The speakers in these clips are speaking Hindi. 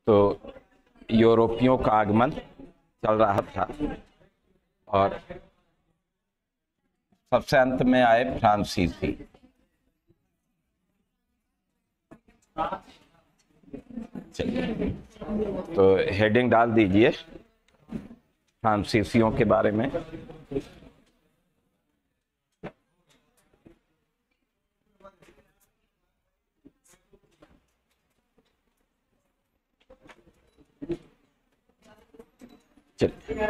तो यूरोपियों का आगमन चल रहा था और सबसे अंत में आए फ्रांसीसी। चलिए, तो हेडिंग डाल दीजिए फ्रांसीसियों के बारे में। चलिए,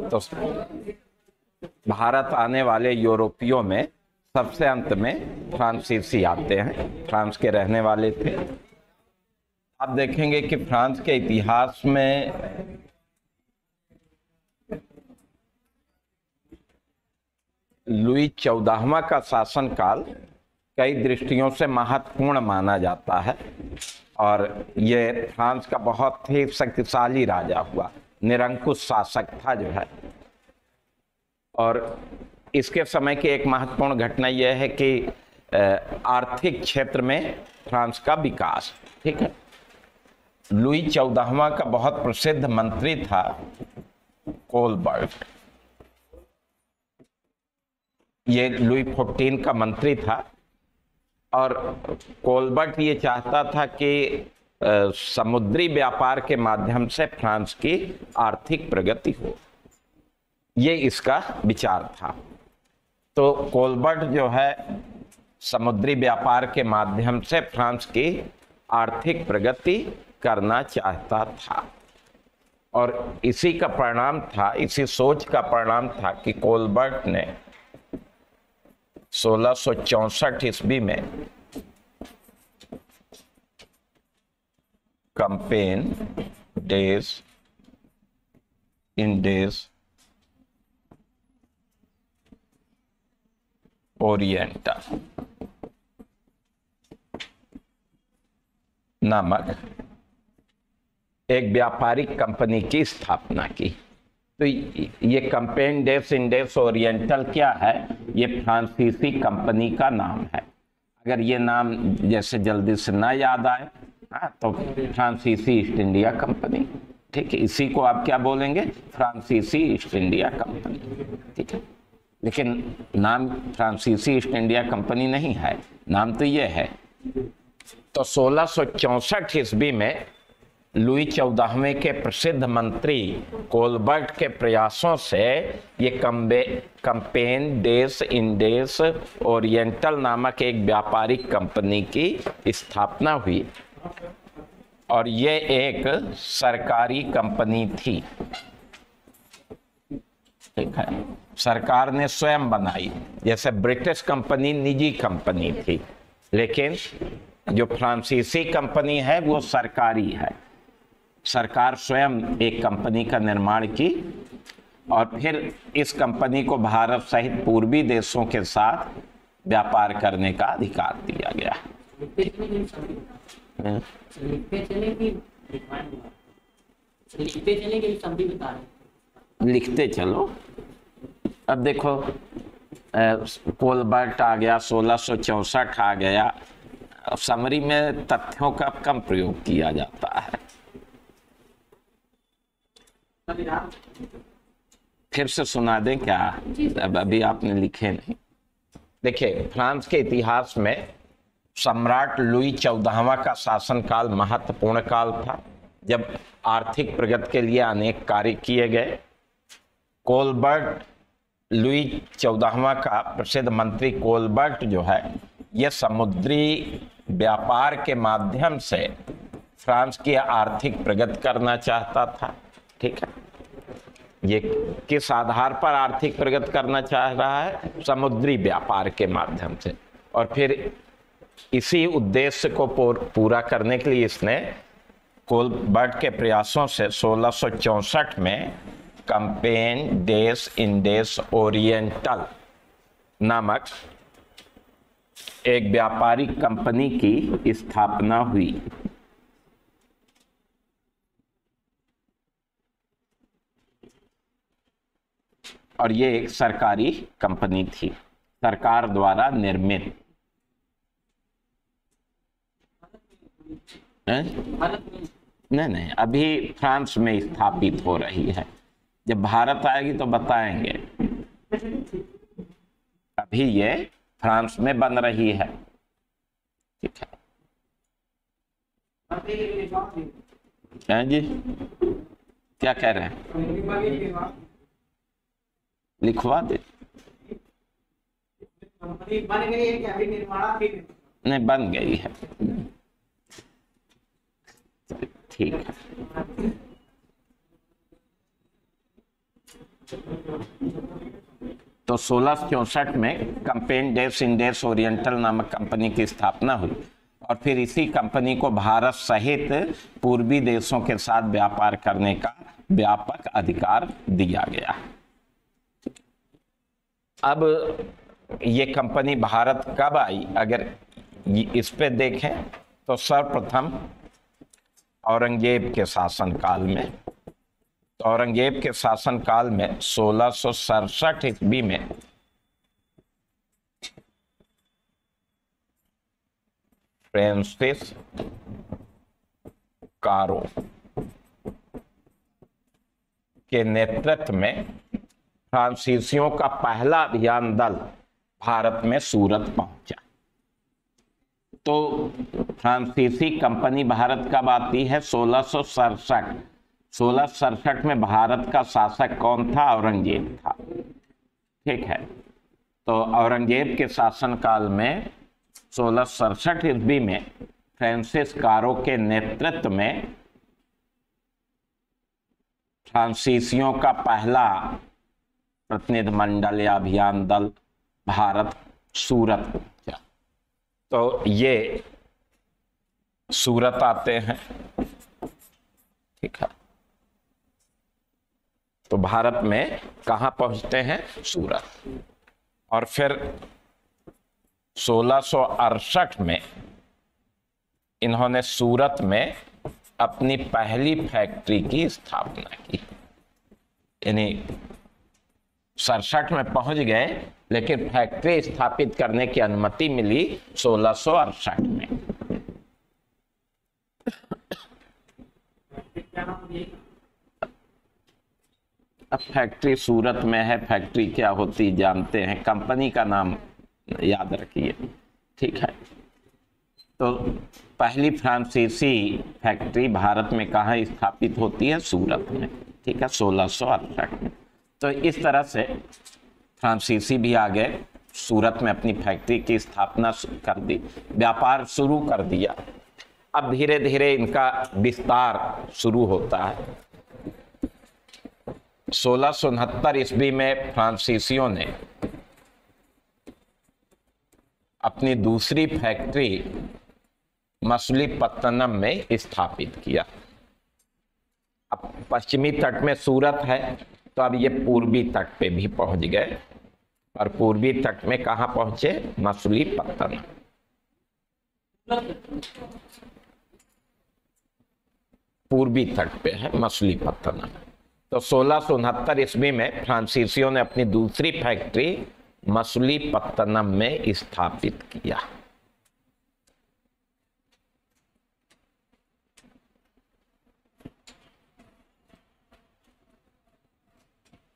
तो भारत आने वाले यूरोपियों में सबसे अंत में फ्रांसीसी आते हैं, फ्रांस के रहने वाले थे। आप देखेंगे कि फ्रांस के इतिहास में लुई 14वां का शासनकाल कई दृष्टियों से महत्वपूर्ण माना जाता है और ये फ्रांस का बहुत ही शक्तिशाली राजा हुआ, निरंकुश शासक था जो है। और इसके समय की एक महत्वपूर्ण घटना यह है कि आर्थिक क्षेत्र में फ्रांस का विकास, ठीक है। लुई 14वां का बहुत प्रसिद्ध मंत्री था कोलबर्ट। ये लुई 14 का मंत्री था और कोलबर्ट ये चाहता था कि समुद्री व्यापार के माध्यम से फ्रांस की आर्थिक प्रगति हो, ये इसका विचार था। तो कोलबर्ट जो है समुद्री व्यापार के माध्यम से फ्रांस की आर्थिक प्रगति करना चाहता था और इसी का परिणाम था, इसी सोच का परिणाम था कि कोलबर्ट ने 1664 ईस्वी में कैंपेन डेज इंडेस ओरिएंटल नामक एक व्यापारिक कंपनी की स्थापना की। तो ये कैंपेन डेस इंडेस ओरिएंटल क्या है? ये फ्रांसीसी कंपनी का नाम है। अगर ये नाम जैसे जल्दी से ना याद आए तो फ्रांसीसी ईस्ट इंडिया कंपनी, ठीक है, इसी को आप क्या बोलेंगे? फ्रांसीसी ईस्ट इंडिया कंपनी, ठीक है। लेकिन नाम फ्रांसीसी ईस्ट इंडिया कंपनी नहीं है, नाम तो ये है। तो 1664 ईस्वी में लुई 14वें के प्रसिद्ध मंत्री कोलबर्ट के प्रयासों से ये कैंपेन डेस इंडेस ओरिएंटल नामक एक व्यापारिक कंपनी की स्थापना हुई और ये एक सरकारी कंपनी थी, ठीक है। सरकार ने स्वयं बनाई, जैसे ब्रिटिश कंपनी निजी कंपनी थी, लेकिन जो फ्रांसीसी कंपनी है वो सरकारी है। सरकार स्वयं एक कंपनी का निर्माण की और फिर इस कंपनी को भारत सहित पूर्वी देशों के साथ व्यापार करने का अधिकार दिया गया। लिखते चलो। अब देखो, कोलबर्ट आ गया, 1664 आ गया। समरी में तथ्यों का कम प्रयोग किया जाता है। फिर से सुना दें क्या? अब अभी आपने लिखे नहीं। देखिए, फ्रांस के इतिहास में सम्राट लुई 14वां का शासनकाल महत्वपूर्ण काल था, जब आर्थिक प्रगति के लिए अनेक कार्य किए गए। कोलबर्ट, लुई 14वां का प्रसिद्ध मंत्री कोलबर्ट जो है, यह समुद्री व्यापार के माध्यम से फ्रांस की आर्थिक प्रगति करना चाहता था, ठीक है। ये किस आधार पर आर्थिक प्रगति करना चाह रहा है? समुद्री व्यापार के माध्यम से। और फिर इसी उद्देश्य को पूरा करने के लिए इसने कोलबर्ट के प्रयासों से 1664 में कैंपेन डेस इंडेस ओरिएंटल नामक एक व्यापारिक कंपनी की स्थापना हुई। और ये एक सरकारी कंपनी थी, सरकार द्वारा निर्मित है? नहीं, अभी फ्रांस में स्थापित हो रही है। जब भारत आएगी तो बताएंगे। अभी ये फ्रांस में बन रही है। ठीक है जी, क्या कह रहे हैं? लिखवा दे। बन गई है क्या? अभी निर्माण नहीं, बन गई है। ठीक है। तो 1664 में कंपेन डेस इंडेस ओरिएंटल नामक कंपनी की स्थापना हुई और फिर इसी कंपनी को भारत सहित पूर्वी देशों के साथ व्यापार करने का व्यापक अधिकार दिया गया। अब ये कंपनी भारत कब आई? अगर इस पे देखें तो सर्वप्रथम औरंगजेब के शासनकाल में। तो औरंगजेब के शासनकाल में 1667 ईस्वी में फ्रांसिस कारो के नेतृत्व में फ्रांसीसियों का पहला अभियान दल भारत में सूरत पहुंचा। तो फ्रांसीसी कंपनी भारत कब आती है? 1667। 1667 में भारत का शासक कौन था? औरंगजेब था। ठीक है। तो औरंगजेब के शासनकाल में 1667 ईस्वी में फ्रांसिस कारो के नेतृत्व में फ्रांसीसियों का पहला प्रतिनिधिमंडल या अभियान दल भारत सूरत पहुंचा। तो ये सूरत आते हैं। ठीक है। तो भारत में कहां पहुंचते हैं? सूरत। और फिर 1668 में इन्होंने सूरत में अपनी पहली फैक्ट्री की स्थापना की। यानी 67 में पहुंच गए, लेकिन फैक्ट्री स्थापित करने की अनुमति मिली 1668 में। अब फैक्ट्री सूरत में है। फैक्ट्री क्या होती जानते हैं? कंपनी का नाम याद रखिए। ठीक है। तो पहली फ्रांसीसी फैक्ट्री भारत में कहाँ स्थापित होती है? सूरत में। ठीक है, 1668 में। तो इस तरह से फ्रांसीसी भी आ गए, सूरत में अपनी फैक्ट्री की स्थापना कर दी, व्यापार शुरू कर दिया। अब धीरे धीरे इनका विस्तार शुरू होता है। 1669 ईस्वी में फ्रांसीसियों ने अपनी दूसरी फैक्ट्री मछलीपट्टनम में स्थापित किया। अब पश्चिमी तट में सूरत है, तो अब ये पूर्वी तट पे भी पहुंच गए। और पूर्वी तट में कहां पहुंचे? मछलीपट्टनम। पूर्वी तट पे है मछलीपट्टनम। तो 1669 ईस्वी में फ्रांसीसियों ने अपनी दूसरी फैक्ट्री मछलीपट्टनम में स्थापित किया।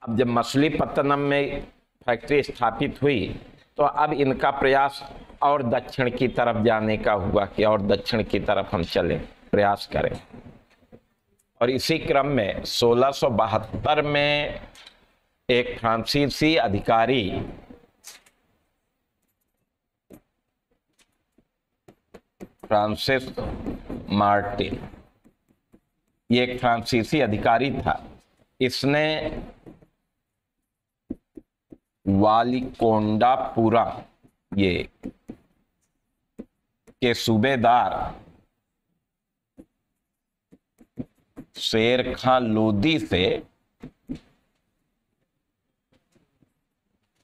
अब जब मछलीपट्टनम में फैक्ट्री स्थापित हुई, तो अब इनका प्रयास और दक्षिण की तरफ जाने का हुआ कि और दक्षिण की तरफ हम चले, प्रयास करें। और इसी क्रम में 1672 में एक फ्रांसीसी अधिकारी फ्रांसिस मार्टिन, ये एक फ्रांसीसी अधिकारी था। इसने वालीकोंडापुरा ये के सूबेदार शेर खां लोदी से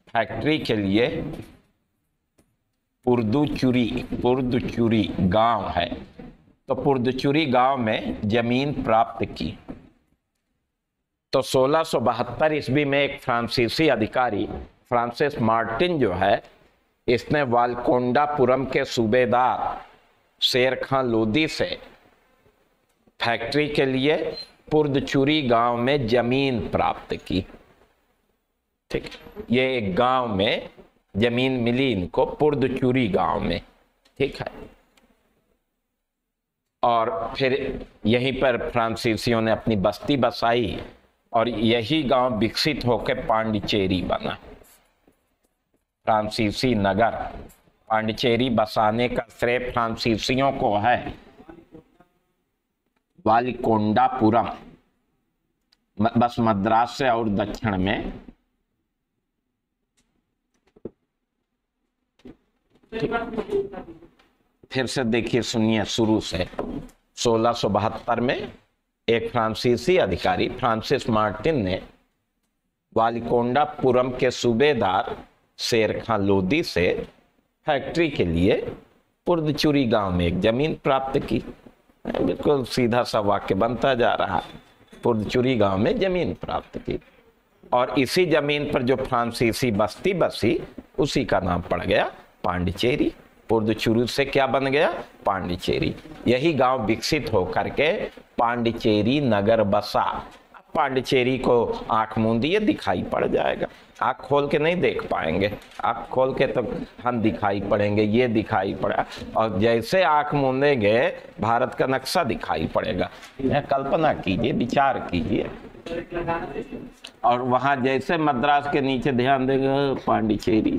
फैक्ट्री के लिए पुर्दुचुरी गांव है, तो पुर्दुचुरी गांव में जमीन प्राप्त की। तो 1672 ईस्वी में एक फ्रांसीसी अधिकारी फ्रांसिस मार्टिन जो है, इसने वालकोंडापुरम के सूबेदार शेर खां लोदी से फैक्ट्री के लिए पुर्दचूरी गांव में जमीन प्राप्त की। ठीक, ये एक गांव में जमीन मिली इनको, पुर्दचूरी गांव में। ठीक है, और फिर यहीं पर फ्रांसीसियों ने अपनी बस्ती बसाई और यही गांव विकसित होकर पांडिचेरी बना। फ्रांसीसी नगर पांडिचेरी बसाने का श्रेय फ्रांसीसियों को है। वालिकोंडापुरम बस मद्रास से और दक्षिण में। फिर से देखिए, सुनिए शुरू से। 1672 में एक फ्रांसीसी अधिकारी फ्रांसिस मार्टिन ने वालिकोंडापुरम के सूबेदार शेर खां लोदी से फैक्ट्री के लिए पुर्दचूरी गांव में एक जमीन प्राप्त की। बिल्कुल सीधा सा वाक्य बनता जा रहा। पुर्दचूरी गांव में जमीन प्राप्त की और इसी जमीन पर जो फ्रांसीसी बस्ती बसी उसी का नाम पड़ गया पांडिचेरी। पुर्दचूरी से क्या बन गया? पांडिचेरी। यही गांव विकसित होकर के पांडिचेरी नगर बसा। पांडिचेरी को आंख मूंदिए दिखाई पड़ जाएगा। आंख खोल के नहीं देख पाएंगे, आंख खोल के तो हम दिखाई पड़ेंगे, ये दिखाई पड़ा। और जैसे आंख मूंदेंगे भारत का नक्शा दिखाई पड़ेगा। यह कल्पना कीजिए, विचार कीजिए। और वहां जैसे मद्रास के नीचे ध्यान देंगे पांडिचेरी,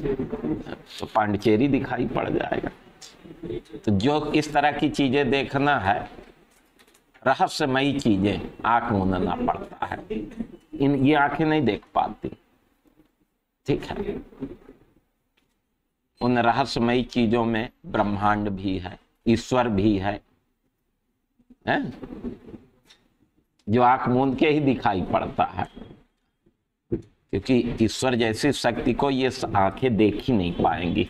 तो पांडिचेरी दिखाई पड़ जाएगा। तो जो इस तरह की चीजें देखना है, रहस्यमयी चीजें, आंख मूंदना पड़ता है। ये आंखें नहीं देख पाती। ठीक है, उन रहस्यमयी चीजों में ब्रह्मांड भी है, ईश्वर भी है, जो आंख मूंद के ही दिखाई पड़ता है। क्योंकि ईश्वर जैसी शक्ति को ये आंखें देख ही नहीं पाएंगी।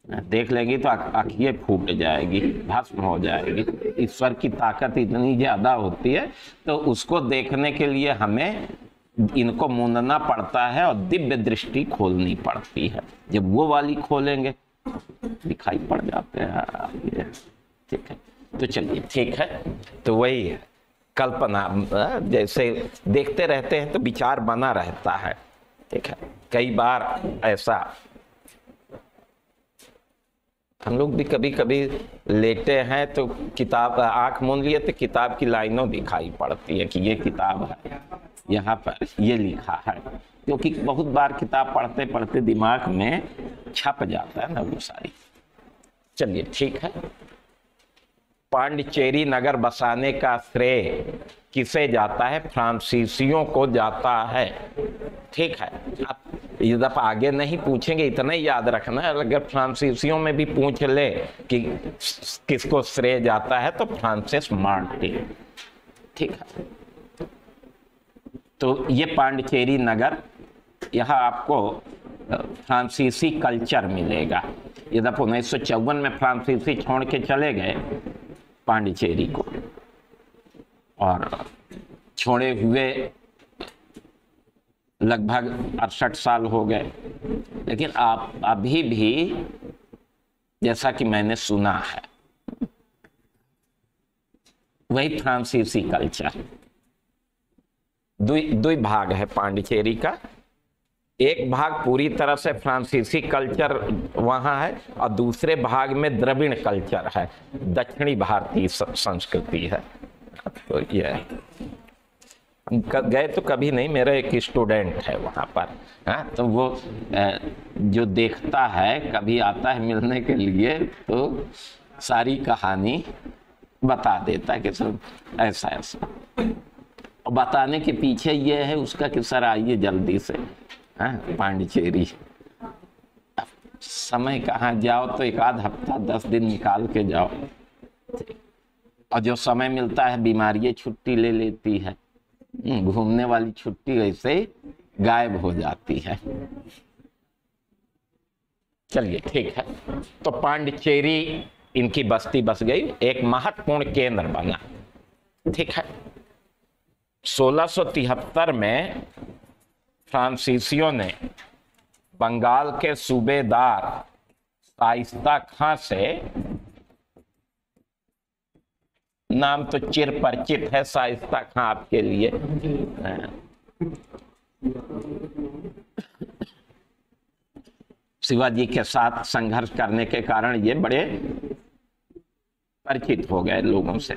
देख लेंगी तो आंखें फूट जाएगी, भस्म हो जाएगी। ईश्वर की ताकत इतनी ज्यादा होती है, तो उसको देखने के लिए हमें इनको मूंदना पड़ता है और दिव्य दृष्टि खोलनी पड़ती है। जब वो वाली खोलेंगे दिखाई पड़ जाते हैं। ठीक है, तो चलिए ठीक है। तो वही है कल्पना, जैसे देखते रहते हैं तो विचार बना रहता है। ठीक है, कई बार ऐसा हम लोग भी कभी कभी लेटे हैं तो किताब, आंख मूंद लिए तो किताब की लाइनों दिखाई पड़ती है कि ये किताब है, यहाँ पर ये लिखा है। क्योंकि बहुत बार किताब पढ़ते पढ़ते दिमाग में छप जाता है ना वो सारी। चलिए ठीक है। पांडिचेरी नगर बसाने का श्रेय किसे जाता है? फ्रांसीसियों को जाता है। ठीक है, अब ये दफा आगे नहीं पूछेंगे, इतना ही याद रखना है। अगर फ्रांसीसियों में भी पूछ ले कि किसको श्रेय जाता है तो फ्रांसिस मार्टिन। ठीक है, तो ये पांडिचेरी नगर, यहाँ आपको फ्रांसीसी कल्चर मिलेगा। ये दफा 1954 में फ्रांसीसी छोड़ के चले गए पांडिचेरी को, और छोड़े हुए लगभग 68 साल हो गए। लेकिन आप अभी भी, जैसा कि मैंने सुना है, वही फ्रांसीसी कल्चर। दो भाग है पांडिचेरी का। एक भाग पूरी तरह से फ्रांसीसी कल्चर वहां है और दूसरे भाग में द्रविड़ कल्चर है, दक्षिणी भारतीय संस्कृति है। तो ये गए तो कभी नहीं, मेरा एक स्टूडेंट है वहां पर। हाँ, तो वो जो देखता है, कभी आता है मिलने के लिए, तो सारी कहानी बता देता है कि सर ऐसा ऐसा। और बताने के पीछे ये है उसका कि सर आइए जल्दी से, हाँ, पांडिचेरी। समय कहाँ जाओ तो एक आध हफ्ता 10 दिन निकाल के जाओ, और जो समय मिलता है बीमारी छुट्टी ले लेती है। घूमने वाली छुट्टी वैसे गायब हो जाती है। चलिए ठीक है, तो पांडिचेरी इनकी बस्ती बस गई, एक महत्वपूर्ण केंद्र बना। ठीक है, 1673 में फ्रांसीसियों ने बंगाल के सूबेदार शाइस्ता खां से, नाम तो चिर परिचित है शाइस्ता खां आपके लिए, शिवाजी के साथ संघर्ष करने के कारण ये बड़े परिचित हो गए लोगों से।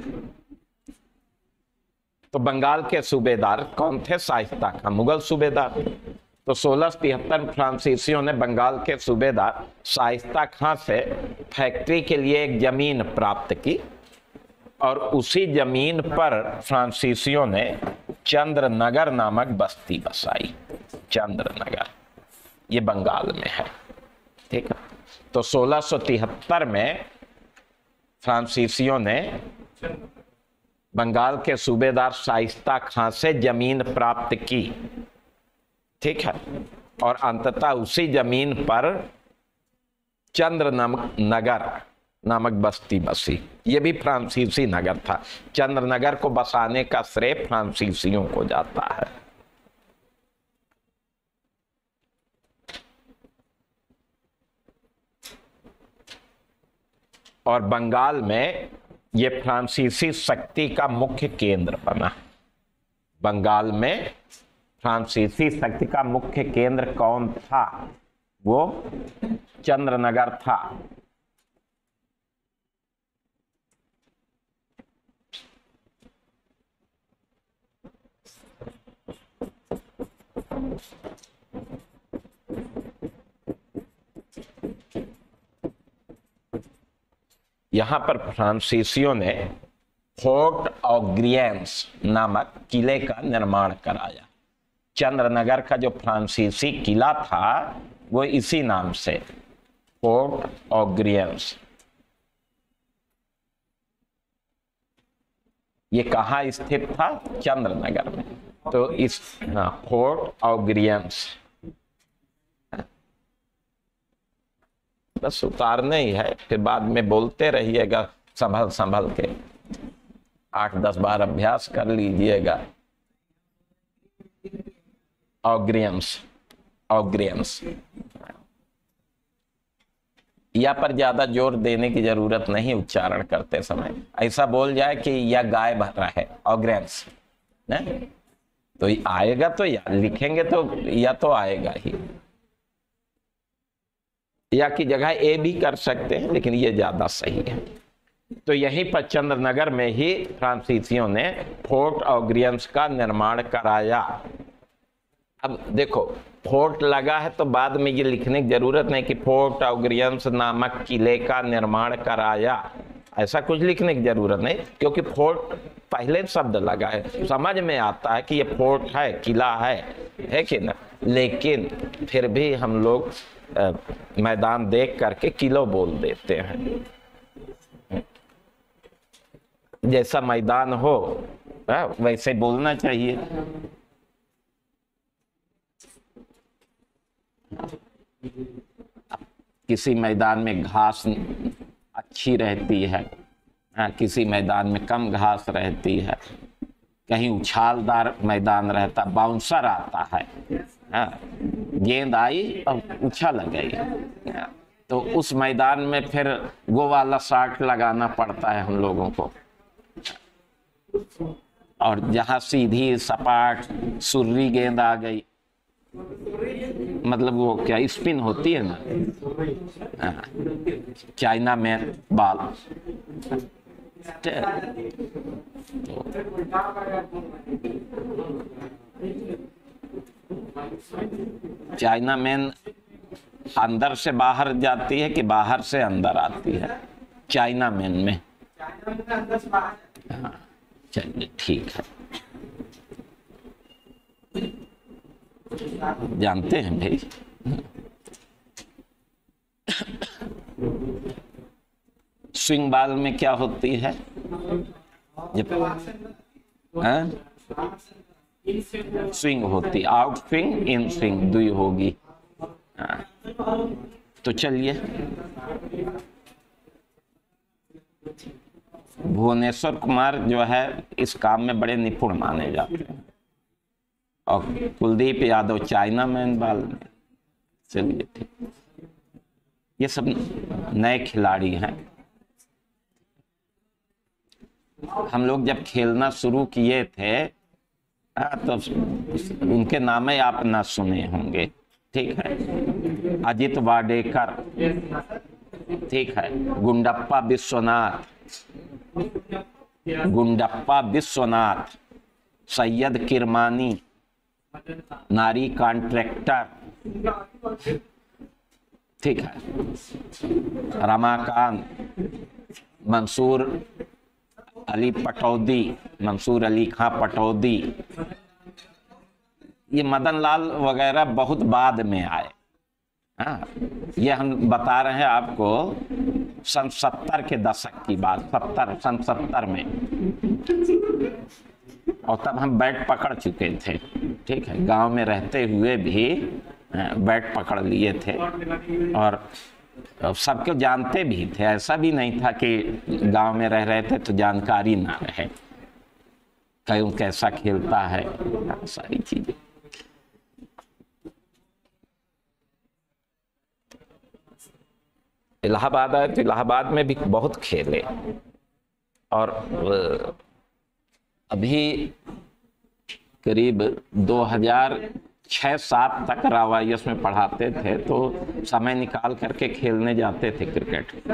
तो बंगाल के सूबेदार कौन थे? शाइस्ता खां, मुगल सूबेदार। तो 1673 में फ्रांसीसियों ने बंगाल के सूबेदार शाइस्ता खां से फैक्ट्री के लिए एक जमीन प्राप्त की और उसी जमीन पर फ्रांसीसियों ने चंद्रनगर नामक बस्ती बसाई। चंद्रनगर ये बंगाल में है, ठीक है। तो 1673 में फ्रांसीसियों ने बंगाल के सूबेदार शाइस्ता खां से जमीन प्राप्त की, ठीक है, और अंततः उसी जमीन पर चंद्रनगर नामक बस्ती बसी। ये भी फ्रांसीसी नगर था। चंद्रनगर को बसाने का श्रेय फ्रांसीसियों को जाता है। और बंगाल में ये फ्रांसीसी शक्ति का मुख्य केंद्र बना। बंगाल में फ्रांसीसी शक्ति का मुख्य केंद्र कौन था? वो चंद्रनगर था। यहां पर फ्रांसीसियों ने फोर्ट ऑग्रियंस नामक किले का निर्माण कराया। चंद्रनगर का जो फ्रांसीसी किला था वो इसी नाम से, फोर्ट ऑग्रियंस। ये कहाँ स्थित था? चंद्रनगर में। तो इस फोर्ट ऑग्रियंस बस उतारने ही है, फिर बाद में बोलते रहिएगा संभल संभल के, 8-10 बार अभ्यास कर लीजिएगा। ऑग्रियंस, ऑग्रियंस या पर ज्यादा जोर देने की जरूरत नहीं उच्चारण करते समय। ऐसा बोल जाए कि यह गाय भर रहा है, ऑग्रियंस, तो आएगा तो, या लिखेंगे तो या तो आएगा ही। या की जगह ए भी कर सकते हैं, लेकिन ये ज्यादा सही है। तो यहीं पर चंद्रनगर में ही फ्रांसीसियों ने फोर्ट ऑग्रियंस का निर्माण कराया। अब देखो, फोर्ट लगा है तो बाद में ये लिखने की जरूरत नहीं कि फोर्ट ऑग्रियंस नामक किले का निर्माण कराया, ऐसा कुछ लिखने की जरूरत नहीं, क्योंकि फोर्ट पहले शब्द लगा है, समझ में आता है कि ये फोर्ट है, किला है कि ना। लेकिन फिर भी हम लोग मैदान देख करके किलो बोल देते हैं। जैसा मैदान हो वैसे बोलना चाहिए। किसी मैदान में घास अच्छी रहती है, किसी मैदान में कम घास रहती है, कहीं उछालदार मैदान रहता, बाउंसर आता है, गेंद आई और उछल गई, तो उस मैदान में फिर वो वाला शॉट लगाना पड़ता है हम लोगों को। और जहां सीधी सपाट सुर्री गेंद आ गई, मतलब वो क्या स्पिन होती है ना, चाइना में बॉल, चाइना मैन अंदर से बाहर जाती है कि बाहर से अंदर आती है? चाइना मैन में। हाँ, चलिए ठीक है, जानते हैं भाई। स्विंग बॉल में क्या होती है? जब स्विंग होती, आउट स्विंग, इन स्विंग दुई होगी। तो चलिए, भुवनेश्वर कुमार जो है इस काम में बड़े निपुण माने जाते हैं, और Kuldeep Yadav China man ball में। चलिए ठीक, ये सब नए खिलाड़ी हैं। हम लोग जब खेलना शुरू किए थे तो उनके नाम ही आप ना सुने होंगे, ठीक है। अजित वाडेकर, ठीक है, गुंडप्पा विश्वनाथ, सैयद किरमानी, नारी कॉन्ट्रैक्टर, ठीक है, रमाकांत, मंसूर अली खां पटौदी, ये मदन लाल वगैरह बहुत बाद में आए। हाँ, ये हम बता रहे हैं आपको सन 70 के दशक की बात, सन 70 में, और तब हम बैट पकड़ चुके थे, ठीक है। गांव में रहते हुए भी बैट पकड़ लिए थे और सबको जानते भी थे। ऐसा भी नहीं था कि गांव में रह रहे थे तो जानकारी ना रहे, कौन कैसा खेलता है, सारी चीजें। इलाहाबाद आए तो इलाहाबाद में भी बहुत खेले, और अभी करीब 2006-07 तक रावाइयस में पढ़ाते थे, तो समय निकाल करके खेलने जाते थे क्रिकेट।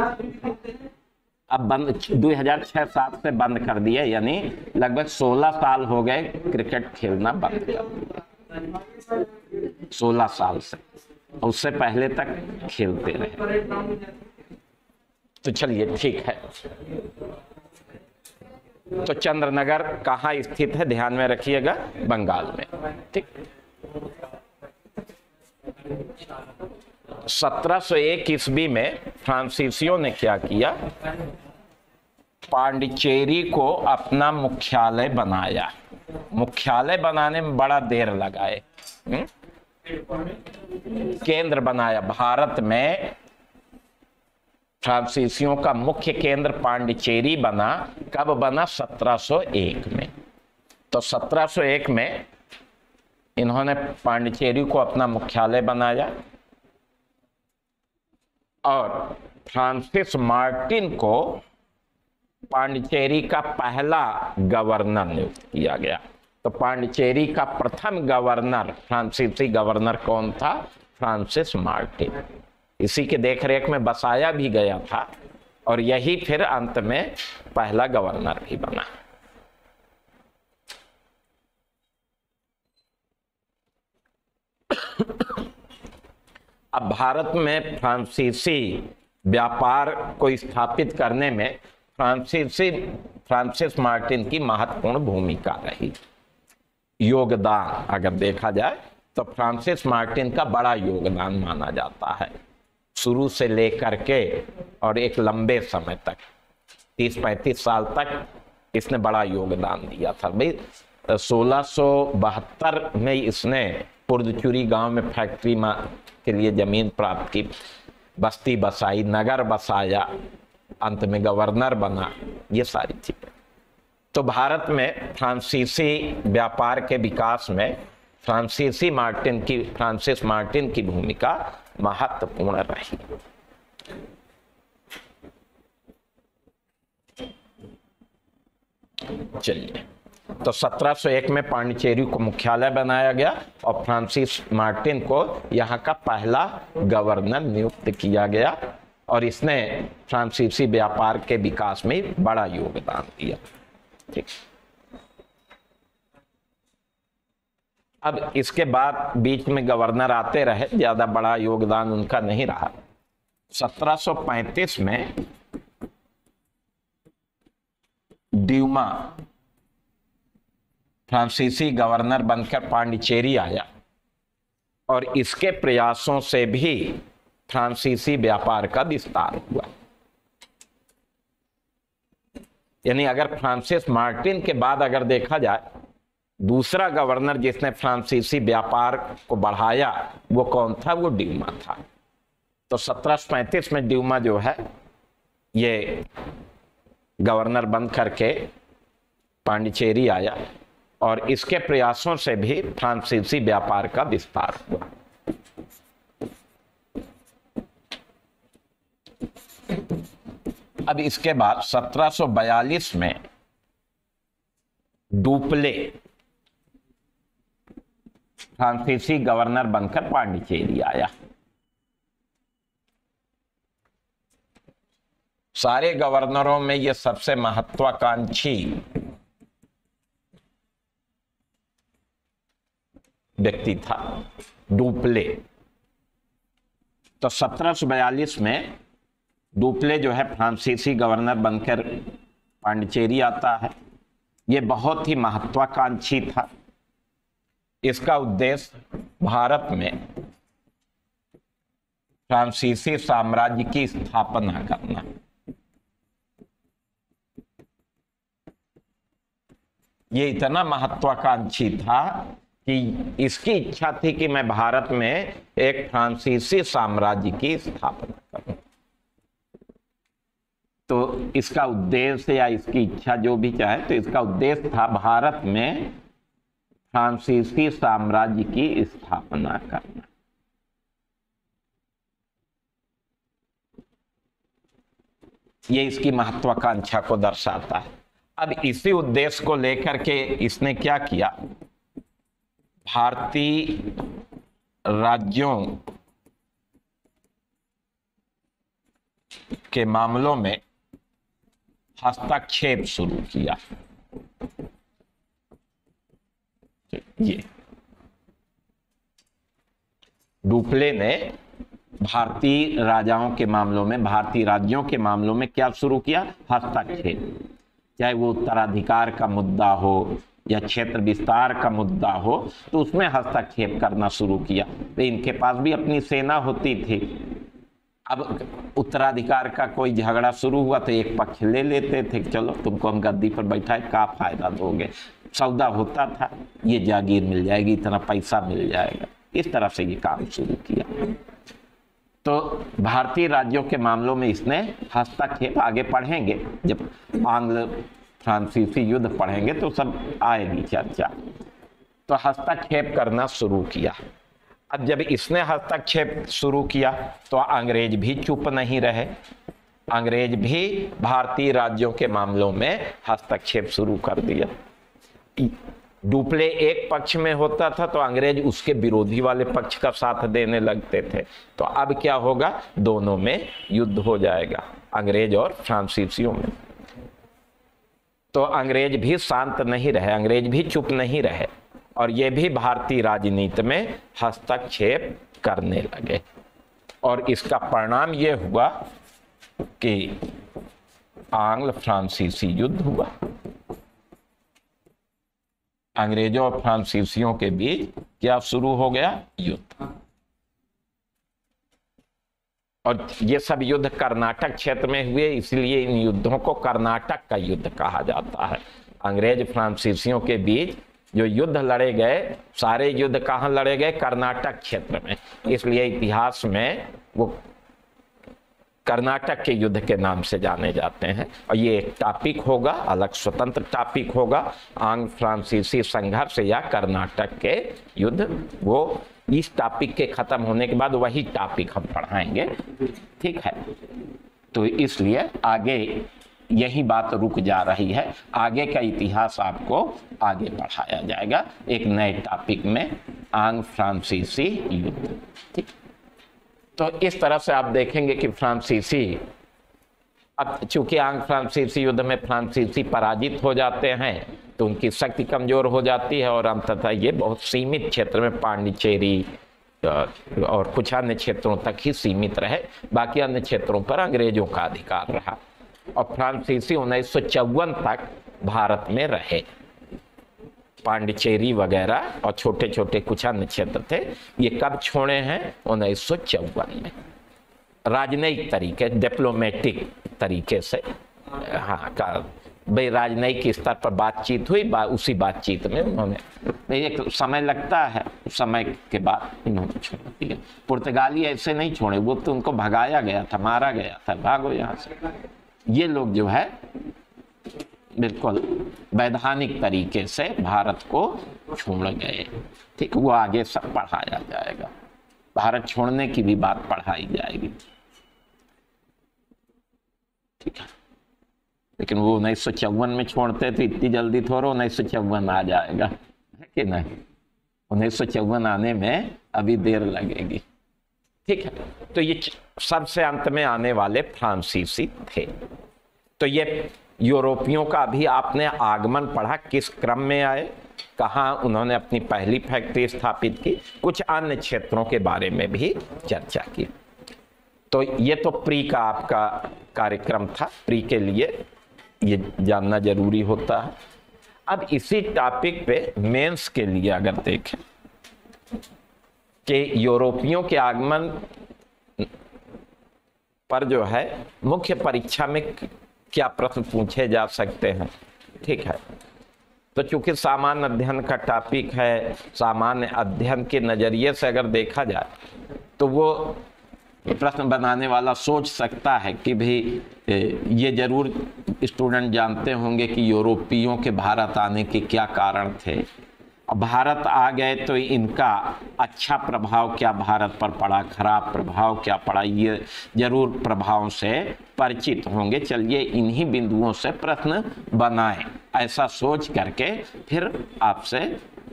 अब बंद, 2006-07 से बंद कर दिए, यानी लगभग 16 साल हो गए क्रिकेट खेलना बंद कर दिया, 16 साल से। उससे पहले तक खेलते रहे। तो चलिए ठीक है। तो चंद्रनगर कहाँ स्थित है, ध्यान में रखिएगा, बंगाल में, ठीक। 1701 ईस्वी में फ्रांसीसियों ने क्या किया, पांडिचेरी को अपना मुख्यालय बनाया। मुख्यालय बनाने में बड़ा देर लगाए, केंद्र बनाया। भारत में फ्रांसीसियों का मुख्य केंद्र पांडिचेरी बना। कब बना? 1701 में। तो 1701 में इन्होंने पांडिचेरी को अपना मुख्यालय बनाया और फ्रांसिस मार्टिन को पांडिचेरी का पहला गवर्नर नियुक्त किया गया। तो पांडिचेरी का प्रथम गवर्नर, फ्रांसीसी गवर्नर कौन था? Francis Martin. इसी के देखरेख में बसाया भी गया था और यही फिर अंत में पहला गवर्नर भी बना। अब भारत में फ्रांसीसी व्यापार को स्थापित करने में फ्रांसिस मार्टिन की महत्वपूर्ण भूमिका रही। योगदान अगर देखा जाए तो फ्रांसिस मार्टिन का बड़ा योगदान माना जाता है, शुरू से लेकर के और एक लंबे समय तक, 30-35 साल तक इसने बड़ा योगदान दिया था। भाई 1672 में इसने पुर्दचूरी गांव में फैक्ट्री के लिए जमीन प्राप्त की, बस्ती बसाई, नगर बसाया, अंत में गवर्नर बना, ये सारी चीजें। तो भारत में फ्रांसीसी व्यापार के विकास में फ्रांसिस मार्टिन की भूमिका महत्वपूर्ण रही। चलिए, तो 1701 में पांडिचेरी को मुख्यालय बनाया गया और फ्रांसिस मार्टिन को यहाँ का पहला गवर्नर नियुक्त किया गया और इसने फ्रांसीसी व्यापार के विकास में बड़ा योगदान दिया। ठीक। अब इसके बाद बीच में गवर्नर आते रहे, ज्यादा बड़ा योगदान उनका नहीं रहा। 1735 में ड्यूमा फ्रांसीसी गवर्नर बनकर पांडिचेरी आया और इसके प्रयासों से भी फ्रांसीसी व्यापार का विस्तार हुआ। यानी अगर फ्रांसिस मार्टिन के बाद अगर देखा जाए, दूसरा गवर्नर जिसने फ्रांसीसी व्यापार को बढ़ाया वो कौन था? वो ड्यूमा था। तो 1735 में ड्यूमा जो है ये गवर्नर बन करके पांडिचेरी आया और इसके प्रयासों से भी फ्रांसीसी व्यापार का विस्तार हुआ। अब इसके बाद 1742 में डुप्ले फ्रांसीसी गवर्नर बनकर पांडिचेरी आया। सारे गवर्नरों में यह सबसे महत्वाकांक्षी व्यक्ति था, डुप्ले। तो 1742 में डुप्ले जो है फ्रांसीसी गवर्नर बनकर पांडिचेरी आता है। यह बहुत ही महत्वाकांक्षी था। इसका उद्देश्य भारत में फ्रांसीसी साम्राज्य की स्थापना करना। ये इतना महत्वाकांक्षी था कि इसकी इच्छा थी कि मैं भारत में एक फ्रांसीसी साम्राज्य की स्थापना करूं। तो इसका उद्देश्य या इसकी इच्छा जो भी चाहे, तो इसका उद्देश्य था भारत में फ्रांसीसी साम्राज्य की स्थापना करना। ये इसकी महत्वाकांक्षा को दर्शाता है। अब इसी उद्देश्य को लेकर के इसने क्या किया, भारतीय राज्यों के मामलों में हस्तक्षेप शुरू किया। ये डुप्ले ने भारतीय राजाओं के मामलों में, भारतीय राज्यों के मामलों में क्या शुरू किया, हस्तक्षेप। चाहे वो उत्तराधिकार का मुद्दा हो या क्षेत्र विस्तार का मुद्दा हो, तो उसमें हस्तक्षेप करना शुरू किया। तो इनके पास भी अपनी सेना होती थी। अब उत्तराधिकार का कोई झगड़ा शुरू हुआ तो एक पक्ष ले लेते थे, चलो तुमको हम गद्दी पर बैठाए, क्या फायदा दोगे। सौदा होता था, ये जागीर मिल जाएगी, इतना पैसा मिल जाएगा। इस तरह से ये काम शुरू किया। तो भारतीय राज्यों के मामलों में इसने हस्तक्षेप, आगे पढ़ेंगे जब आंग्ल फ्रांसीसी युद्ध पढ़ेंगे तो सब आएगी चर्चा। तो हस्तक्षेप करना शुरू किया। अब जब इसने हस्तक्षेप शुरू किया तो अंग्रेज भी चुप नहीं रहे। अंग्रेज भी भारतीय राज्यों के मामलों में हस्तक्षेप शुरू कर दिया। डुप्ले एक पक्ष में होता था तो अंग्रेज उसके विरोधी वाले पक्ष का साथ देने लगते थे। तो अब क्या होगा, दोनों में युद्ध हो जाएगा, अंग्रेज और फ्रांसीसियों में। तो अंग्रेज भी शांत नहीं रहे, अंग्रेज भी चुप नहीं रहे और ये भी भारतीय राजनीति में हस्तक्षेप करने लगे। और इसका परिणाम ये हुआ कि आंग्ल फ्रांसीसी युद्ध हुआ। अंग्रेजों और फ्रांसीसियों के बीच क्या शुरू हो गया, युद्ध। और ये सब युद्ध कर्नाटक क्षेत्र में हुए, इसलिए इन युद्धों को कर्नाटक का युद्ध कहा जाता है। अंग्रेज फ्रांसीसियों के बीच जो युद्ध लड़े गए, सारे युद्ध कहाँ लड़े गए, कर्नाटक क्षेत्र में। इसलिए इतिहास में वो कर्नाटक के युद्ध के नाम से जाने जाते हैं। और ये एक टॉपिक होगा, अलग स्वतंत्र टॉपिक होगा, आंग्ल फ्रांसीसी संघर्ष या कर्नाटक के युद्ध। वो इस टॉपिक के खत्म होने के बाद वही टॉपिक हम पढ़ाएंगे, ठीक है। तो इसलिए आगे यही बात रुक जा रही है, आगे का इतिहास आपको आगे पढ़ाया जाएगा एक नए टॉपिक में, आंग्ल फ्रांसीसी युद्ध, ठीक। तो इस तरह से आप देखेंगे कि फ्रांसीसी, अब चूंकि आंग्ल फ्रांसीसी युद्ध में फ्रांसीसी पराजित हो जाते हैं तो उनकी शक्ति कमजोर हो जाती है और अंततः ये बहुत सीमित क्षेत्र में पांडिचेरी और कुछ अन्य क्षेत्रों तक ही सीमित रहे। बाकी अन्य क्षेत्रों पर अंग्रेजों का अधिकार रहा और फ्रांसीसी 1954 तक भारत में रहे। पांडिचेरी वगैरह और छोटे छोटे कुछ अन्य क्षेत्र थे, ये कब छोड़े हैं, 1954 में, राजनयिक तरीके, डिप्लोमेटिक तरीके से। हाँ, का भाई राजनयिक स्तर पर बातचीत हुई, उसी बातचीत में उन्होंने, एक समय लगता है, समय के बाद इन्होंने छोड़ दिया। पुर्तगाली ऐसे नहीं छोड़े, वो तो उनको भगाया गया था, मारा गया था, भागो यहाँ से। ये लोग जो है बिल्कुल वैधानिक तरीके से भारत को छोड़ गए, ठीक। वो आगे सब पढ़ाया जाएगा, भारत छोड़ने की भी बात पढ़ाई जाएगी। ठीक है, लेकिन वो 1954 में छोड़ते तो इतनी जल्दी थोड़ा 1954 आ जाएगा, है कि नहीं? 1954 आने में अभी देर लगेगी। ठीक है, तो ये सबसे अंत में आने वाले फ्रांसीसी थे। तो ये यूरोपियों का अभी आपने आगमन पढ़ा, किस क्रम में आए, कहाँ उन्होंने अपनी पहली फैक्ट्री स्थापित की, कुछ अन्य क्षेत्रों के बारे में भी चर्चा की। तो ये तो प्री का आपका कार्यक्रम था, प्री के लिए ये जानना जरूरी होता है। अब इसी टॉपिक पे मेंस के लिए अगर देखें कि यूरोपियों के आगमन पर जो है मुख्य परीक्षा में क्या प्रश्न पूछे जा सकते हैं, ठीक है, तो चूंकि सामान्य अध्ययन का टॉपिक है, सामान्य अध्ययन के नजरिए से अगर देखा जाए तो वो प्रश्न बनाने वाला सोच सकता है कि भाई ये जरूर स्टूडेंट जानते होंगे कि यूरोपियों के भारत आने के क्या कारण थे, अब भारत आ गए तो इनका अच्छा प्रभाव क्या भारत पर पड़ा, खराब प्रभाव क्या पड़ा, ये जरूर प्रभावों से परिचित होंगे। चलिए इन्हीं बिंदुओं से प्रश्न बनाएं, ऐसा सोच करके फिर आपसे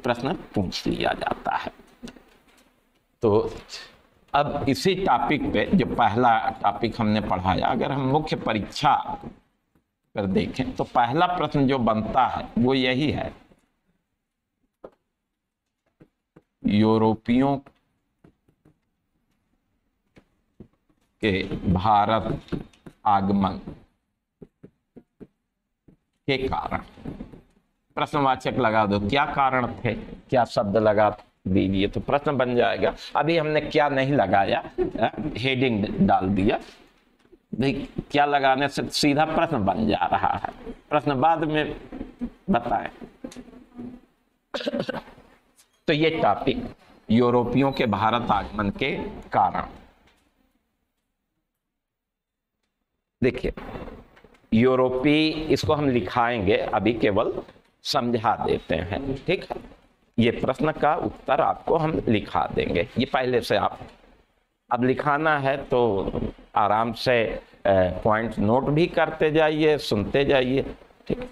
प्रश्न पूछ लिया जाता है। तो अब इसी टॉपिक पे जो पहला टॉपिक हमने पढ़ाया, अगर हम मुख्य परीक्षा पर देखें तो पहला प्रश्न जो बनता है वो यही है, यूरोपियों के भारत आगमन के कारण, प्रश्नवाचक लगा दो, क्या कारण थे, क्या शब्द लगा दीजिए तो प्रश्न बन जाएगा। अभी हमने क्या नहीं लगाया, हेडिंग डाल दिया, भाई क्या लगाने से सीधा प्रश्न बन जा रहा है, प्रश्न बाद में बताएं। तो ये टॉपिक यूरोपियों के भारत आगमन के कारण, देखिए यूरोपी, इसको हम लिखाएंगे, अभी केवल समझा देते हैं, ठीक है, ये प्रश्न का उत्तर आपको हम लिखा देंगे, ये पहले से आप अब लिखाना है तो आराम से पॉइंट नोट भी करते जाइए, सुनते जाइए, ठीक।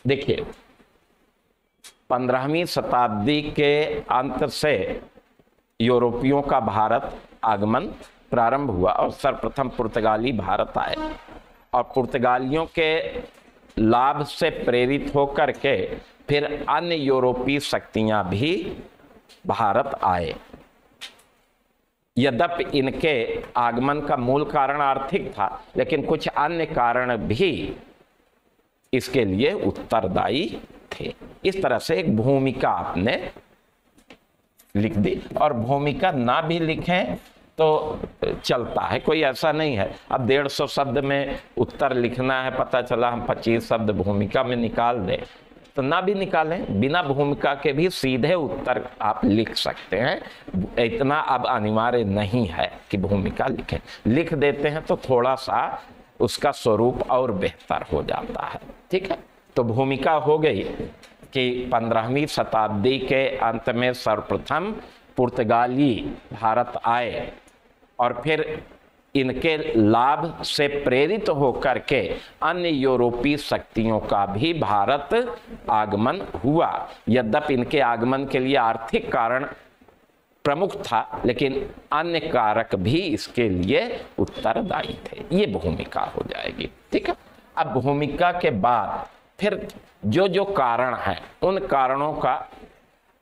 देखिए 15वीं शताब्दी के अंत से यूरोपियों का भारत आगमन प्रारंभ हुआ और सर्वप्रथम पुर्तगाली भारत आए और पुर्तगालियों के लाभ से प्रेरित होकर के फिर अन्य यूरोपीय शक्तियां भी भारत आए। यद्यपि इनके आगमन का मूल कारण आर्थिक था, लेकिन कुछ अन्य कारण भी इसके लिए उत्तरदायी थे। इस तरह से एक भूमिका आपने लिख दी, और भूमिका ना भी लिखें तो चलता है, कोई ऐसा नहीं है अब 150 शब्द में उत्तर लिखना है, पता चला हम 25 शब्द भूमिका में निकाल दें तो ना भी निकालें, बिना भूमिका के भी सीधे उत्तर आप लिख सकते हैं। इतना अब अनिवार्य नहीं है कि भूमिका लिखें, लिख देते हैं तो थोड़ा सा उसका स्वरूप और बेहतर हो जाता है, ठीक है। तो भूमिका हो गई कि 15वीं शताब्दी के अंत में सर्वप्रथम पुर्तगाली भारत आए और फिर इनके लाभ से प्रेरित होकर के अन्य यूरोपीय शक्तियों का भी भारत आगमन हुआ। यद्यपि इनके आगमन के लिए आर्थिक कारण प्रमुख था, लेकिन अन्य कारक भी इसके लिए उत्तरदायी थे। ये भूमिका हो जाएगी, ठीक है। अब भूमिका के बाद फिर जो जो कारण है उन कारणों का,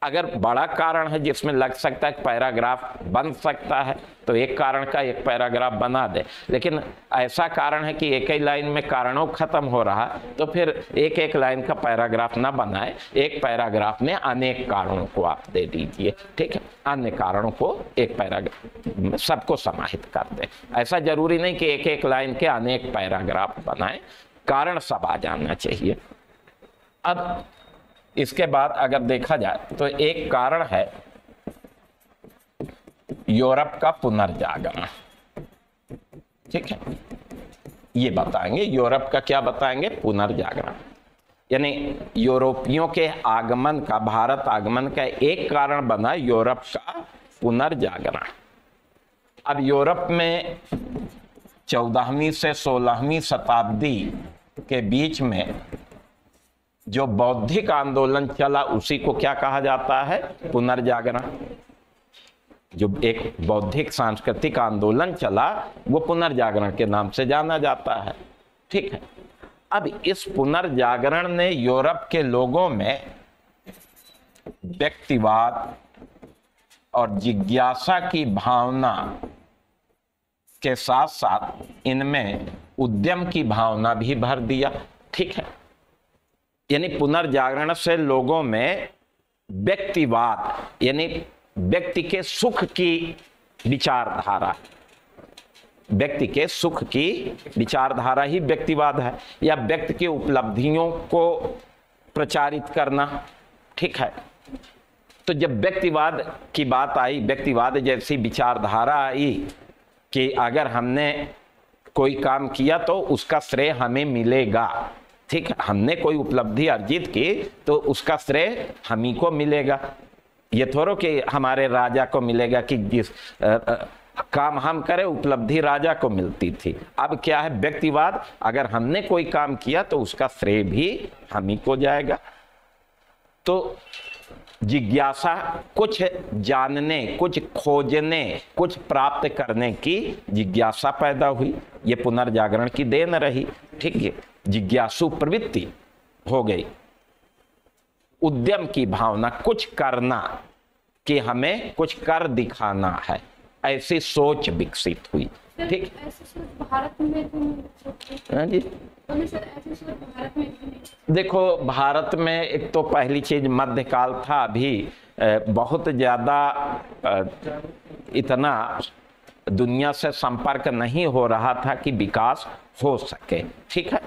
अगर बड़ा कारण है जिसमें लग सकता है पैराग्राफ बन सकता है तो एक कारण का एक पैराग्राफ बना दे, लेकिन ऐसा कारण है कि एक ही लाइन में कारणों खत्म हो रहा तो फिर एक एक लाइन का पैराग्राफ ना बनाए, एक पैराग्राफ में अनेक कारणों को आप दे दीजिए, ठीक है। अन्य कारणों को एक पैराग्राफ सबको समाहित कर दे। ऐसा जरूरी नहीं कि एक एक लाइन के अनेक पैराग्राफ बनाए, कारण सब आ जाना चाहिए। अब इसके बाद अगर देखा जाए तो एक कारण है यूरोप का पुनर्जागरण, ठीक है, ये बताएंगे। यूरोप का क्या बताएंगे? पुनर्जागरण, यानी यूरोपियों के आगमन का, भारत आगमन का एक कारण बना यूरोप का पुनर्जागरण। अब यूरोप में 14वीं से 16वीं शताब्दी के बीच में जो बौद्धिक आंदोलन चला उसी को क्या कहा जाता है? पुनर्जागरण। जो एक बौद्धिक सांस्कृतिक आंदोलन चला वो पुनर्जागरण के नाम से जाना जाता है। ठीक है। अब इस पुनर्जागरण ने यूरोप के लोगों में व्यक्तिवाद और जिज्ञासा की भावना के साथ साथ इनमें उद्यम की भावना भी भर दिया। ठीक है। यानी पुनर्जागरण से लोगों में व्यक्तिवाद यानी व्यक्ति के सुख की विचारधारा, व्यक्ति के सुख की विचारधारा ही व्यक्तिवाद है, या व्यक्ति की उपलब्धियों को प्रचारित करना। ठीक है। तो जब व्यक्तिवाद की बात आई, व्यक्तिवाद जैसी विचारधारा आई कि अगर हमने कोई काम किया तो उसका श्रेय हमें मिलेगा। ठीक है। हमने कोई उपलब्धि अर्जित की तो उसका श्रेय हम ही को मिलेगा। ये थोड़ो कि हमारे राजा को मिलेगा कि जिस काम हम करें उपलब्धि राजा को मिलती थी। अब क्या है? व्यक्तिवाद, अगर हमने कोई काम किया तो उसका श्रेय भी हम ही को जाएगा। तो जिज्ञासा, कुछ जानने, कुछ खोजने, कुछ प्राप्त करने की जिज्ञासा पैदा हुई। ये पुनर्जागरण की देन रही। ठीक है। जिज्ञासु प्रवृत्ति हो गई। उद्यम की भावना, कुछ करना, कि हमें कुछ कर दिखाना है, ऐसी सोच विकसित हुई। ठीक। ऐसी सोच भारत में हाँ जी। सर, ऐसी सोच भारत में देखो, भारत में एक तो पहली चीज मध्यकाल था, अभी बहुत ज्यादा इतना दुनिया से संपर्क नहीं हो रहा था कि विकास हो सके। ठीक है।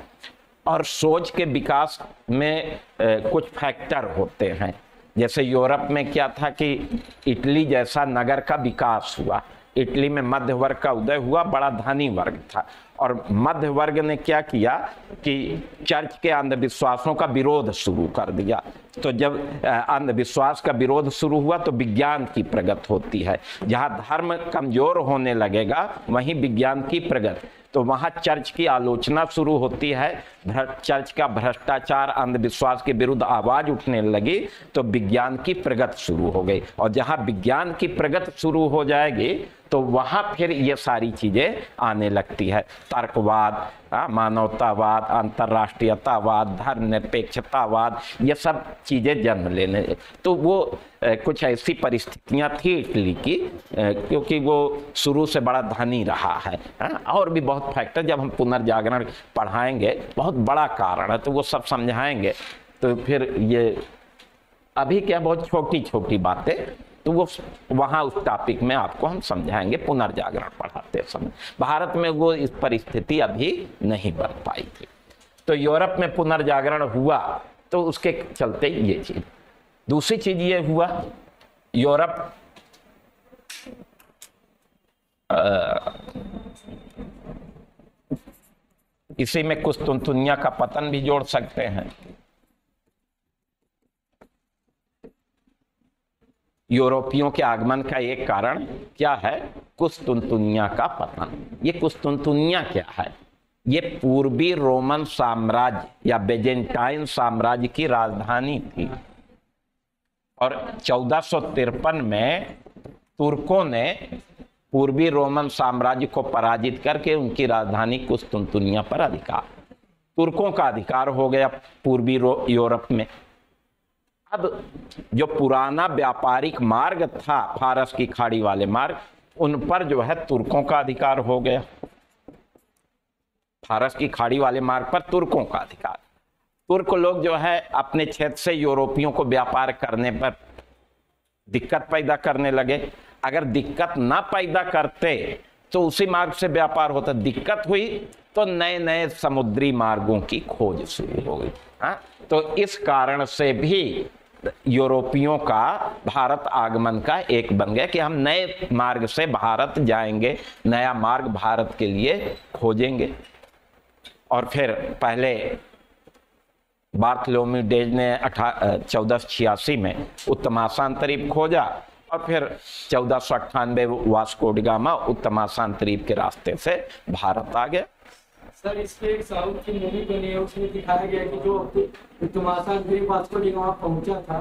और सोच के विकास में कुछ फैक्टर होते हैं। जैसे यूरोप में क्या था कि इटली जैसा नगर का विकास हुआ। इटली में मध्य वर्ग का उदय हुआ, बड़ा धनी वर्ग था, और मध्य वर्ग ने क्या किया कि चर्च के अंधविश्वासों का विरोध शुरू कर दिया। तो जब अंधविश्वास का विरोध शुरू हुआ तो विज्ञान की प्रगति होती है। जहां धर्म कमजोर होने लगेगा वहीं विज्ञान की प्रगति। तो वहां चर्च की आलोचना शुरू होती है, चर्च का भ्रष्टाचार, अंधविश्वास के विरुद्ध आवाज उठने लगी, तो विज्ञान की प्रगति शुरू हो गई। और जहां विज्ञान की प्रगति शुरू हो जाएगी तो वहां फिर ये सारी चीजें आने लगती है। तर्कवाद, मानवतावाद, अंतर्राष्ट्रीयतावाद, धर्मनिरपेक्षतावाद, ये सब चीजें जन्म लेने। तो वो कुछ ऐसी परिस्थितियां थी इटली की, क्योंकि वो शुरू से बड़ा धनी रहा है। और भी बहुत फैक्टर, जब हम पुनर्जागरण पढ़ाएंगे, बहुत बड़ा कारण है, तो वो सब समझाएंगे। तो फिर ये अभी क्या बहुत छोटी छोटी बातें, तो वो वहाँ उस टॉपिक में आपको हम समझाएंगे पुनर्जागरण पढ़ाते समय। भारत में वो इस परिस्थिति अभी नहीं बन पाई थी। तो यूरोप में पुनर्जागरण हुआ तो उसके चलते ये चीज। दूसरी चीज ये हुआ, यूरोप इसी में कुस्तुनतुनिया का पतन भी जोड़ सकते हैं। यूरोपियों के आगमन का एक कारण क्या है? कुस्तुनतुनिया का पतन। ये कुस्तुनतुनिया क्या है? ये पूर्वी रोमन साम्राज्य या बेजेंटाइन साम्राज्य की राजधानी थी, और 1453 में तुर्कों ने पूर्वी रोमन साम्राज्य को पराजित करके उनकी राजधानी कुस्तुनतुनिया पर अधिकार, तुर्कों का अधिकार हो गया पूर्वी यूरोप में। अब जो पुराना व्यापारिक मार्ग था, फारस की खाड़ी वाले मार्ग, उन पर जो है तुर्कों का अधिकार हो गया। फारस की खाड़ी वाले मार्ग पर तुर्कों का अधिकार। तुर्क लोग जो है अपने क्षेत्र से यूरोपियों को व्यापार करने पर दिक्कत पैदा करने लगे। अगर दिक्कत ना पैदा करते तो उसी मार्ग से व्यापार होता। दिक्कत हुई तो नए नए समुद्री मार्गों की खोज शुरू हो गई। तो इस कारण से भी यूरोपियों का भारत आगमन का एक बन गया कि हम नए मार्ग से भारत जाएंगे, नया मार्ग भारत के लिए खोजेंगे। और फिर पहले बार्थलोमी डेज ने 1486 में उत्तमाशांतरीप खोजा, और फिर 1498 वास्को डी गामा उत्तमाशांत द्वीप के रास्ते से भारत आ गया। सर इसके एक साउथ की मूवी बनी है, उसमें दिखाया गया कि जो उत्तमाशांत द्वीप वास्को डी गामा पहुंचा था,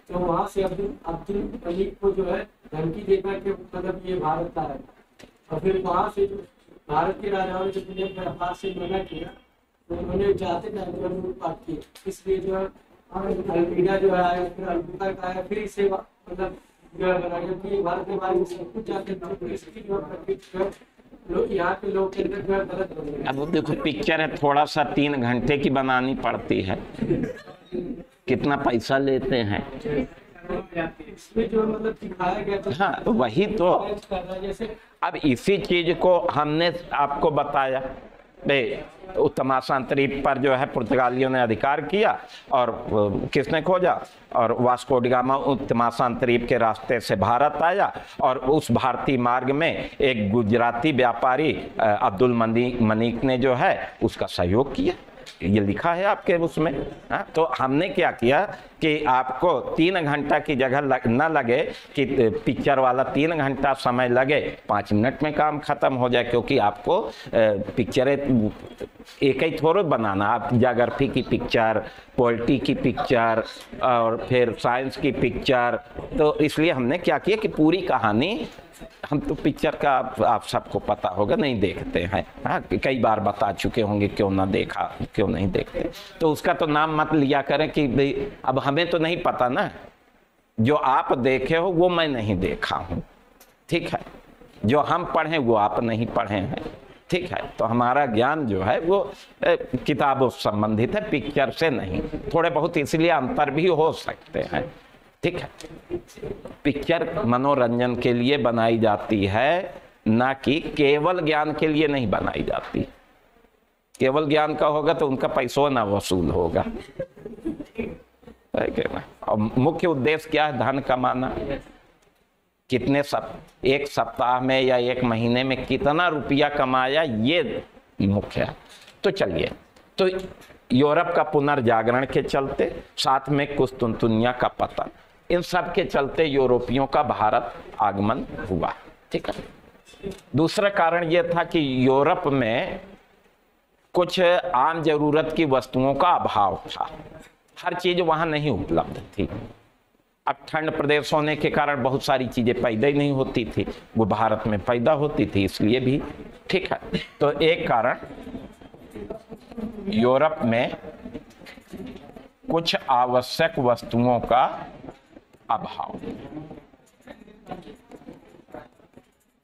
तो वहां से अब्दुल मलिक को जो है धमकी देकर के मतलब ये भारत आया, और फिर वहां से जो भारत के राजाओं ने जब उन्हें व्यापार से मना किया तो उन्होंने जाते टाइम जो लूटपाट की, इसलिए जो है अल्बीडा जो है फिर अल्बुका का है, फिर इसे मतलब जो है बना गया कि भारत के बारे में सब कुछ जानते थे, तो इसकी जो है लोग यहाँ के लोग के अंदर जो है गलत बन गए। अब देखो पिक्चर है थोड़ा सा 3 घंटे की बनानी पड़ती है, कितना पैसा लेते हैं। इसमें जो मतलब दिखाया गया था, हाँ वही तो, जैसे अब इसी चीज को हमने आपको बताया। उत्तमाशांत द्वीप पर जो है पुर्तगालियों ने अधिकार किया और किसने खोजा, और वास्को डी गामा उत्तमाशांत द्वीप के रास्ते से भारत आया और उस भारतीय मार्ग में एक गुजराती व्यापारी अब्दुल मनीक ने जो है उसका सहयोग किया। ये लिखा है आपके उसमें। हाँ, तो हमने क्या किया कि आपको 3 घंटा की जगह न लगे कि पिक्चर वाला 3 घंटा समय लगे, 5 मिनट में काम खत्म हो जाए, क्योंकि आपको पिक्चरें एक ही थोड़ा बनाना, आप ज्योग्राफी की पिक्चर, पॉलिटी की पिक्चर और फिर साइंस की पिक्चर, तो इसलिए हमने क्या किया कि पूरी कहानी, हम तो पिक्चर का आप सबको पता होगा, नहीं देखते हैं। हाँ, कई बार बता चुके होंगे, क्यों ना देखा, क्यों नहीं देखते, तो उसका तो नाम मत लिया करें कि भाई अब हमें तो नहीं पता ना, जो आप देखे हो वो मैं नहीं देखा हूँ, ठीक है, जो हम पढ़े वो आप नहीं पढ़े हैं, ठीक है, तो हमारा ज्ञान जो है वो किताबों से संबंधित है, पिक्चर से नहीं। थोड़े बहुत इसलिए अंतर भी हो सकते हैं, ठीक है। पिक्चर मनोरंजन के लिए बनाई जाती है, ना कि केवल ज्ञान के लिए नहीं बनाई जाती। केवल ज्ञान का होगा तो उनका पैसों ना वसूल होगा, और मुख्य उद्देश्य क्या है, धन कमाना। कितने एक सप्ताह में या 1 महीने में कितना रुपया कमाया, ये मुख्य है। तो चलिए, तो यूरोप का पुनर्जागरण के चलते, साथ में कुस्तुनतुनिया का पतन, इन सब के चलते यूरोपियों का भारत आगमन हुआ, ठीक है। दूसरा कारण यह था कि यूरोप में कुछ आम जरूरत की वस्तुओं का अभाव था, हर चीज वहां नहीं उपलब्ध थी। अब ठंड प्रदेश होने के कारण बहुत सारी चीजें पैदा ही नहीं होती थी, वो भारत में पैदा होती थी, इसलिए भी, ठीक है। तो एक कारण यूरोप में कुछ आवश्यक वस्तुओं का अभाव,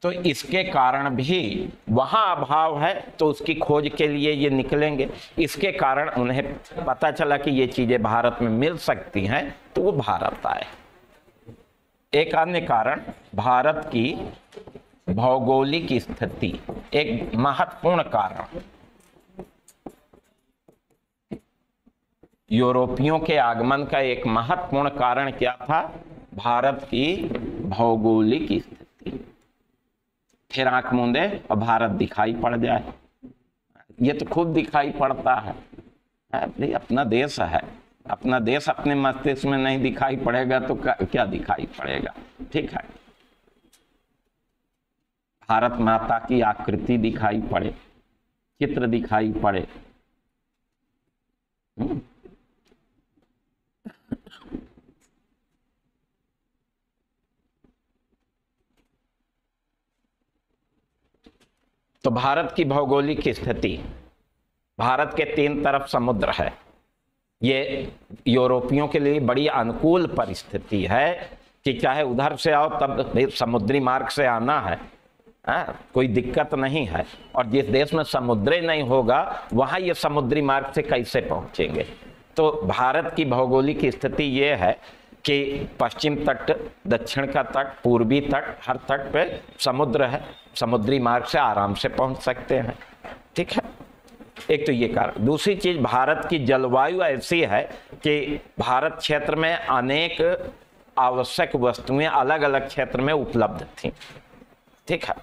तो इसके कारण भी वहां अभाव है, तो उसकी खोज के लिए ये निकलेंगे। इसके कारण उन्हें पता चला कि ये चीजें भारत में मिल सकती हैं, तो वो भारत आए। एक अन्य कारण भारत की भौगोलिक स्थिति, एक महत्वपूर्ण कारण। यूरोपियों के आगमन का एक महत्वपूर्ण कारण क्या था, भारत की भौगोलिक स्थिति। फिर आंख मूंदे और भारत दिखाई पड़ जाए, ये तो खूब दिखाई पड़ता है। भाई अपना देश है, अपना देश अपने मस्तिष्क में नहीं दिखाई पड़ेगा तो क्या दिखाई पड़ेगा, ठीक है। भारत माता की आकृति दिखाई पड़े, चित्र दिखाई पड़े, तो भारत की भौगोलिक स्थिति, भारत के 3 तरफ समुद्र है, ये यूरोपियों के लिए बड़ी अनुकूल परिस्थिति है कि चाहे उधर से आओ तब समुद्री मार्ग से आना है, कोई दिक्कत नहीं है। और जिस देश में समुद्र नहीं होगा वहां ये समुद्री मार्ग से कैसे पहुंचेंगे। तो भारत की भौगोलिक स्थिति ये है कि पश्चिम तट, दक्षिण का तट, पूर्वी तट, हर तट पे समुद्र है, समुद्री मार्ग से आराम से पहुंच सकते हैं, ठीक है। एक तो ये कारण। दूसरी चीज, भारत की जलवायु ऐसी है कि भारत क्षेत्र में अनेक आवश्यक वस्तुएं अलग अलग क्षेत्र में उपलब्ध थी, ठीक है।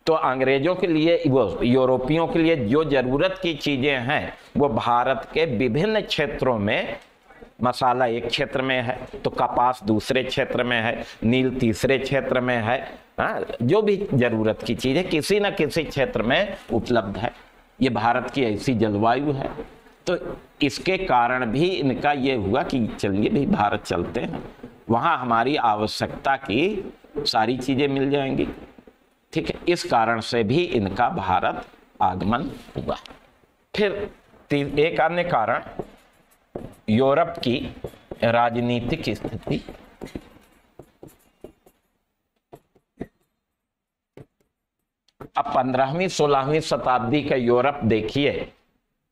तो अंग्रेजों के लिए, वो यूरोपियों के लिए जो जरूरत की चीजें हैं वो भारत के विभिन्न क्षेत्रों में मसाला एक क्षेत्र में है तो कपास दूसरे क्षेत्र में है, नील तीसरे क्षेत्र में है। हाँ, जो भी जरूरत की चीज है किसी न किसी क्षेत्र में उपलब्ध है। ये भारत की ऐसी जलवायु है, तो इसके कारण भी इनका ये हुआ कि चलिए भी भारत चलते हैं, वहाँ हमारी आवश्यकता की सारी चीजें मिल जाएंगी। ठीक है, इस कारण से भी इनका भारत आगमन हुआ। फिर एक अन्य कारण यूरोप की राजनीतिक स्थिति। अब 15वीं 16वीं शताब्दी का यूरोप देखिए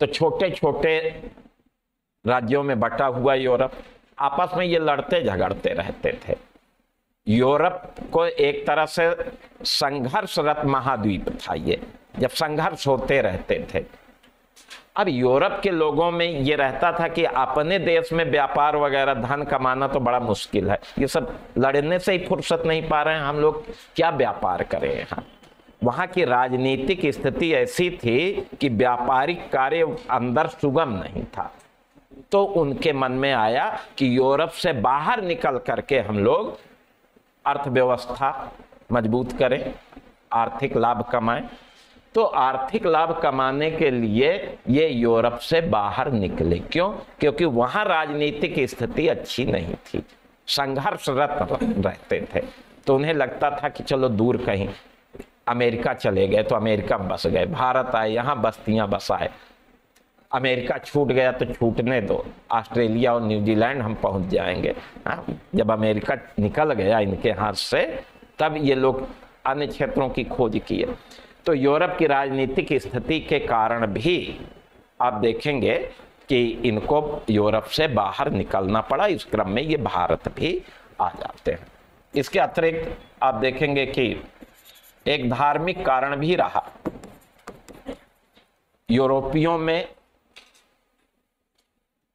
तो छोटे छोटे राज्यों में बटा हुआ यूरोप, आपस में ये लड़ते झगड़ते रहते थे। यूरोप को एक तरह से संघर्षरत महाद्वीप था ये, जब संघर्ष होते रहते थे। अब यूरोप के लोगों में ये रहता था कि अपने देश में व्यापार वगैरह धन कमाना तो बड़ा मुश्किल है, ये सब लड़ने से ही फुर्सत नहीं पा रहे हैं, हम लोग क्या व्यापार करें यहाँ। वहाँ की राजनीतिक स्थिति ऐसी थी कि व्यापारिक कार्य अंदर सुगम नहीं था। तो उनके मन में आया कि यूरोप से बाहर निकल करके हम लोग अर्थव्यवस्था मजबूत करें, आर्थिक लाभ कमाएं। तो आर्थिक लाभ कमाने के लिए ये यूरोप से बाहर निकले। क्यों? क्योंकि वहां राजनीतिक स्थिति अच्छी नहीं थी, संघर्षरत रहते थे। तो उन्हें लगता था कि चलो दूर कहीं अमेरिका चले गए तो अमेरिका में बस गए, भारत आए यहाँ बस्तियां बसाए, अमेरिका छूट गया तो छूटने दो, ऑस्ट्रेलिया और न्यूजीलैंड हम पहुंच जाएंगे। हाँ, जब अमेरिका निकल गया इनके हाथ से तब ये लोग अन्य क्षेत्रों की खोज किए। तो यूरोप की राजनीतिक स्थिति के कारण भी आप देखेंगे कि इनको यूरोप से बाहर निकलना पड़ा। इस क्रम में ये भारत भी आ जाते हैं। इसके अतिरिक्त आप देखेंगे कि एक धार्मिक कारण भी रहा। यूरोपियों में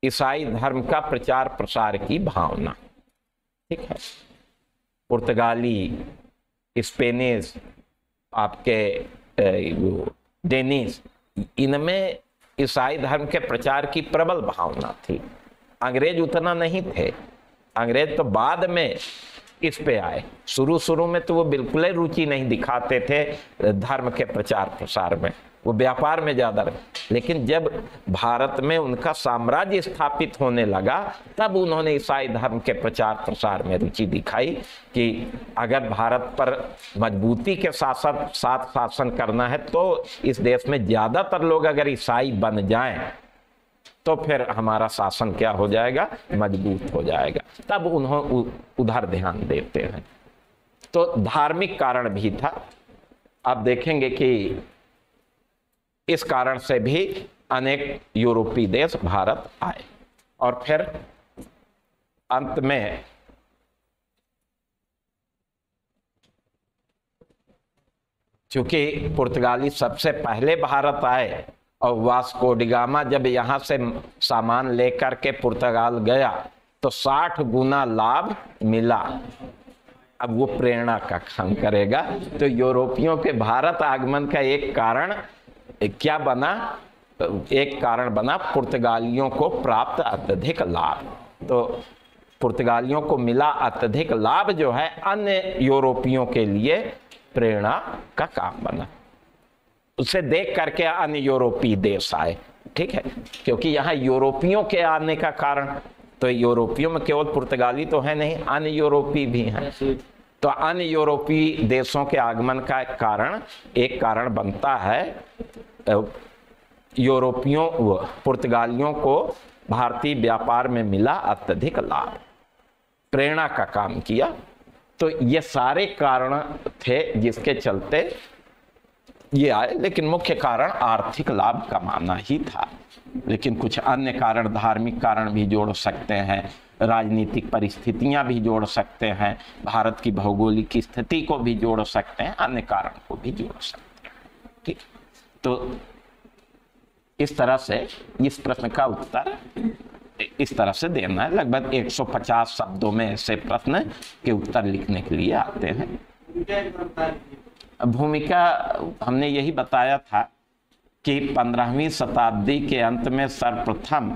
ईसाई धर्म का प्रचार प्रसार की भावना, ठीक है। पुर्तगाली, स्पेनिश, आपके डेनिश, इनमें ईसाई धर्म के प्रचार की प्रबल भावना थी। अंग्रेज उतना नहीं थे, अंग्रेज तो बाद में इस पे आए। शुरू में तो वो बिल्कुल ही रुचि नहीं दिखाते थे धर्म के प्रचार प्रसार में, वो व्यापार में ज्यादा रहे। लेकिन जब भारत में उनका साम्राज्य स्थापित होने लगा तब उन्होंने ईसाई धर्म के प्रचार प्रसार में रुचि दिखाई कि अगर भारत पर मजबूती के साथ शासन करना है तो इस देश में ज्यादातर लोग अगर ईसाई बन जाएं तो फिर हमारा शासन क्या हो जाएगा, मजबूत हो जाएगा। तब उन्होंने उधर ध्यान देते हैं। तो धार्मिक कारण भी था। आप देखेंगे कि इस कारण से भी अनेक यूरोपीय देश भारत आए। और फिर अंत में चूंकि पुर्तगाली सबसे पहले भारत आए और वास्को डी गामा जब यहां से सामान लेकर के पुर्तगाल गया तो 60 गुना लाभ मिला। अब वो प्रेरणा का काम करेगा। तो यूरोपियों के भारत आगमन का एक कारण क्या बना? एक कारण बना पुर्तगालियों को प्राप्त अत्यधिक लाभ। तो पुर्तगालियों को मिला अत्यधिक लाभ जो है अन्य यूरोपियों के लिए प्रेरणा का काम बना। उसे देख करके अन्य यूरोपीय देश आए, ठीक है। क्योंकि यहाँ यूरोपियों के आने का कारण, तो यूरोपियों में केवल पुर्तगाली तो है नहीं, अन्य यूरोपीय भी हैं। तो अन्य यूरोपीय देशों के आगमन का कारण, एक कारण बनता है यूरोपियों पुर्तगालियों को भारतीय व्यापार में मिला अत्यधिक लाभ, प्रेरणा का काम किया। तो ये सारे कारण थे जिसके चलते ये आए। लेकिन मुख्य कारण आर्थिक लाभ कमाना ही था। लेकिन कुछ अन्य कारण, धार्मिक कारण भी जोड़ सकते हैं, राजनीतिक परिस्थितियां भी जोड़ सकते हैं, भारत की भौगोलिक स्थिति को भी जोड़ सकते हैं, अन्य कारण को भी जोड़ सकते हैं, ठीक। तो इस तरह से इस प्रश्न का उत्तर इस तरह से देना है। लगभग 150 शब्दों में ऐसे प्रश्न के उत्तर लिखने के लिए आते हैं। भूमिका हमने यही बताया था कि 15वीं शताब्दी के अंत में सर्वप्रथम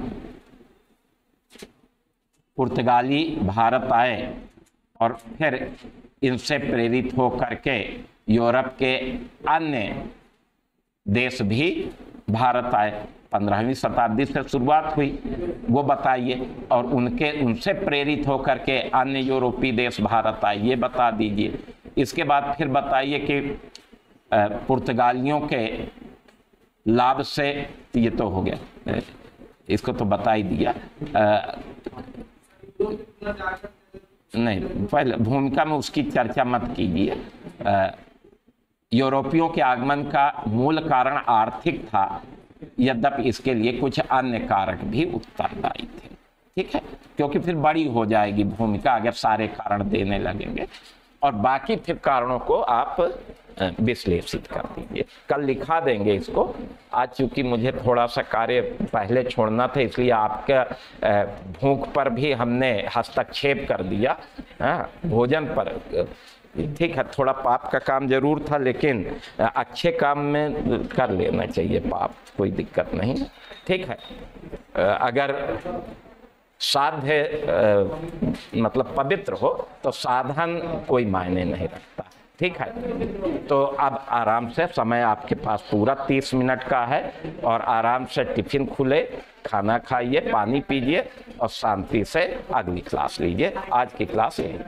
पुर्तगाली भारत आए और फिर इनसे प्रेरित हो करके यूरोप के अन्य देश भी भारत आए। 15वीं शताब्दी से शुरुआत हुई, वो बताइए। और उनसे प्रेरित होकर के अन्य यूरोपीय देश भारत आए, ये बता दीजिए। इसके बाद फिर बताइए कि पुर्तगालियों के लाभ से, ये तो हो गया, इसको तो बता ही दिया। नहीं, पहले भूमिका में उसकी चर्चा मत कीजिए। यूरोपियों के आगमन का मूल कारण आर्थिक था, यद्यपि इसके लिए कुछ अन्य कारक भी उत्तरदायी थे। ठीक है, क्योंकि फिर बड़ी हो जाएगी भूमिका अगर सारे कारण देने लगेंगे, और बाकी फिर कारणों को आप विश्लेषित कर दीजिए। कल लिखा देंगे इसको। आज चूंकि मुझे थोड़ा सा कार्य पहले छोड़ना था, इसलिए आपके भूख पर भी हमने हस्तक्षेप कर दिया। भोजन पर ठीक है, थोड़ा पाप का काम जरूर था, लेकिन अच्छे काम में कर लेना चाहिए पाप, कोई दिक्कत नहीं। ठीक है, अगर साध्य मतलब पवित्र हो तो साधन कोई मायने नहीं रखता। ठीक है, तो अब आराम से, समय आपके पास पूरा 30 मिनट का है, और आराम से टिफिन खुले, खाना खाइए, पानी पीजिए और शांति से अगली क्लास लीजिए। आज की क्लास यही।